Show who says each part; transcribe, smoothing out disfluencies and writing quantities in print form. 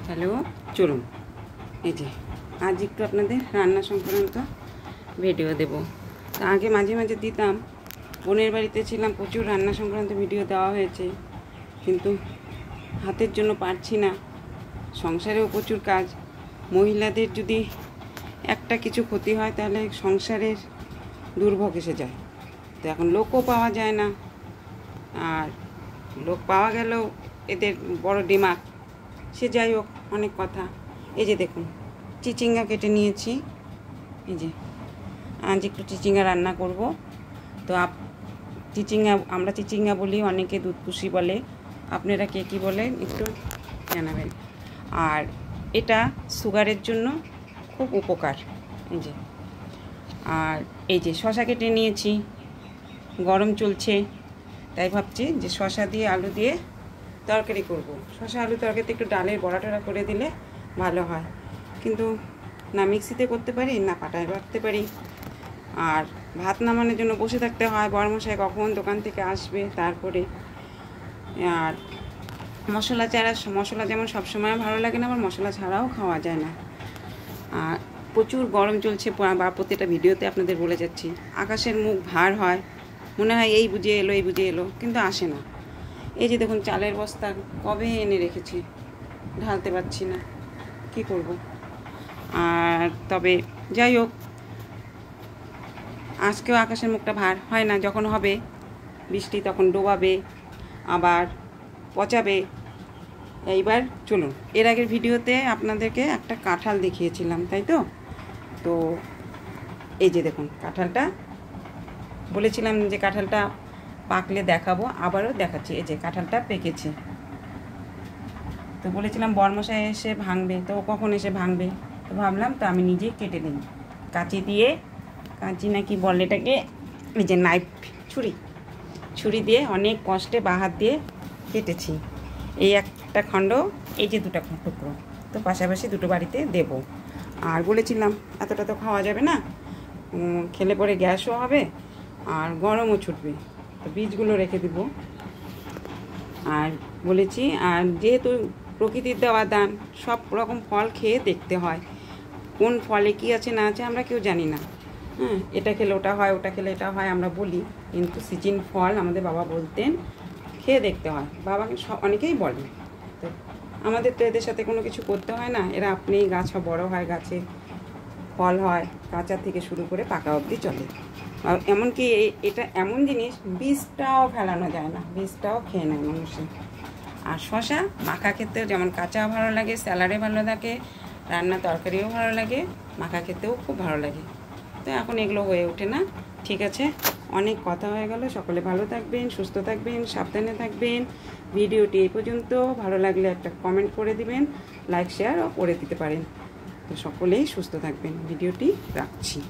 Speaker 1: Hello, চলুন এই যে আজ একটু আপনাদের রান্না সংক্রান্ত ভিডিও দেব। তা আগে মাঝে মাঝে দিতাম, বোনের বাড়িতে ছিলাম, প্রচুর রান্না সংক্রান্ত ভিডিও দেওয়া হয়েছে, কিন্তু হাতের জন্য পারছি না। সংসারেও প্রচুর কাজ, মহিলাদের যদি একটা কিছু ক্ষতি হয় তাহলে সংসারের দুর্ভোগ এসে যায়। তো এখন লোকও পাওয়া যায় না, আর লোক পাওয়া গেলেও এদের বড় ডিমাগ। সে যাই হোক, অনেক কথা। এই যে দেখুন, চিচিঙ্গা কেটে নিয়েছি। এই যে আজ একটু চিচিঙ্গা রান্না করব। তো চিচিঙ্গা, আমরা চিচিঙ্গা বলি, অনেকে দুধকুশি বলে, আপনারা কে কী বলেন একটু জানাবেন। আর এটা সুগারের জন্য খুব উপকার। এই যে, আর এই যে শশা কেটে নিয়েছি, গরম চলছে তাই ভাবছি যে শশা দিয়ে আলু দিয়ে তরকারি করব। শশা আলু তরকারিতে একটু ডালের বড়া টড়া করে দিলে ভালো হয়, কিন্তু না মিক্সিতে করতে পারি, না পাটায় বাটতে পারি। আর ভাত নামানোর জন্য বসে থাকতে হয়, বড়মশাই কখন দোকান থেকে আসবে তারপরে। আর মশলা যেমন সবসময় ভালো লাগে না, আবার মশলা ছাড়াও খাওয়া যায় না। আর প্রচুর গরম চলছে, বা প্রতিটা ভিডিওতে আপনাদের বলে যাচ্ছি। আকাশের মুখ ভার হয়, মনে হয় এই বুঝে এলো, কিন্তু আসে না। এই যে দেখুন, চালের বস্তা কবে এনে রেখেছি, ঢালতে পারছি না, কি করব। আর তবে যাই হোক, আজকেও আকাশের মুখটা ভার হয় না। যখন হবে বৃষ্টি তখন ডোবাবে, আবার পচাবে। এইবার চলুন, এর আগের ভিডিওতে আপনাদেরকে একটা কাঁঠাল দেখিয়েছিলাম, তাই তো? তো এই যে দেখুন, কাঁঠালটা বলেছিলাম যে কাঁঠালটা পাকলে দেখাবো, আবারও দেখাচ্ছি। এই যে কাঁঠালটা পেকেছে। তো বলেছিলাম বড়মশাই এসে ভাঙবে, তো কখন এসে ভাঙবে, তো ভাবলাম তো আমি নিজেই কেটে নিই কাঁচি নাকি বলে এটাকে। এই যে নাইফ, ছুরি দিয়ে অনেক কষ্টে বাহাত দিয়ে কেটেছি। এই একটা খণ্ড, এই যে দুটো টুকরো, তো পাশাপাশি দুটো বাড়িতে দেব। আর বলেছিলাম এতটা তো খাওয়া যাবে না, খেলে পরে গ্যাসও হবে আর গরমও ছুটবে, তো বীজগুলো রেখে দিব। আর বলেছি, আর যেহেতু প্রকৃতির দেওয়া দান, সব রকম ফল খেয়ে দেখতে হয়, কোন ফলে কী আছে না আছে আমরা কেউ জানি না। হ্যাঁ, এটা খেলে ওটা হয়, ওটা খেলে এটা হয় আমরা বলি, কিন্তু সিজন ফল আমাদের বাবা বলতেন খেয়ে দেখতে হয়। বাবাকে অনেকেই বলে। তো আমাদের তো এদের সাথে কোনো কিছু করতে হয় না, এরা আপনিই গাছ বড় হয়, গাছে ফল হয়, কাঁচা থেকে শুরু করে পাকা অবধি চলে। এমনকি এটা এমন জিনিস, বীজটাও ফেলানো যায় না, বীজটাও খেয়ে নেয় মানুষে। আর শশা মাখা খেতেও যেমন কাঁচা ভালো লাগে, স্যালাডে ভালো লাগে, রান্না তরকারিও ভালো লাগে, মাখা খেতেও খুব ভালো লাগে। তো এখন এগুলো হয়ে ওঠে না। ঠিক আছে, অনেক কথা হয়ে গেল। সকলে ভালো থাকবেন, সুস্থ থাকবেন, সাবধানে থাকবেন। ভিডিওটি এই পর্যন্ত। ভালো লাগলে একটা কমেন্ট করে দিবেন, লাইক শেয়ারও করে দিতে পারেন। তো সকলেই সুস্থ থাকবেন। ভিডিওটি রাখছি।